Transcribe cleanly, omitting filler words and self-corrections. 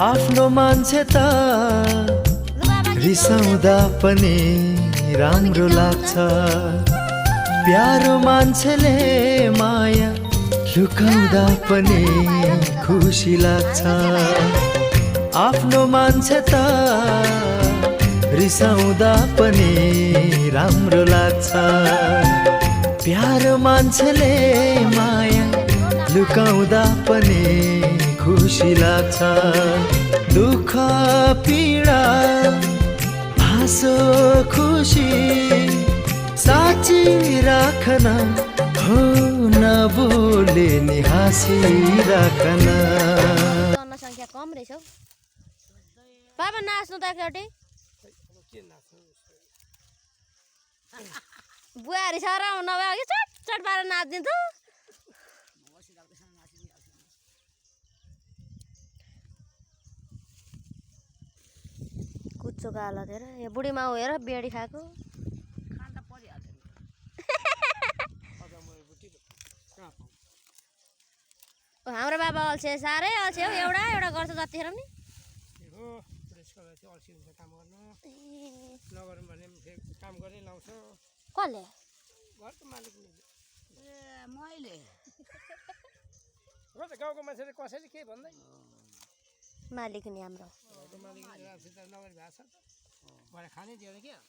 आफ्नो मान्छे त रिसाउँदा पनि राम्रो लाग्छ। प्यारो मान्छेले माया लुकाउँदा पनि खुसी लाग्छ। आफ्नो मान्छे त रिसाउँदा पनि राम्रो लाग्छ। प्यारो मान्छेले माया लुकाउँदा पनि खुसी लाग्छ। दुःख पीडा हाँसो खुसी साँची राखन हो, नबोले नि हाँसी राखन। जनसङ्ख्या कम रहेछ हौ। बाबा नाच्नु त एकचोटि। बुहारी छ र नभए अघि चट चट पारेर नाचिदिन्छु। कुच्चो गाला हेर, यो बुढी माउ हेर बेडी खाएको। हाम्रो बाबा अल्छे, साह्रै अल्छे हौ। एउटा एउटा गर्छ जतिखेर पनि। कसले? मैले गाउँको मान्छेले कसैले के भन्दै मालिक नि हाम्रो खाने दिएर क्या।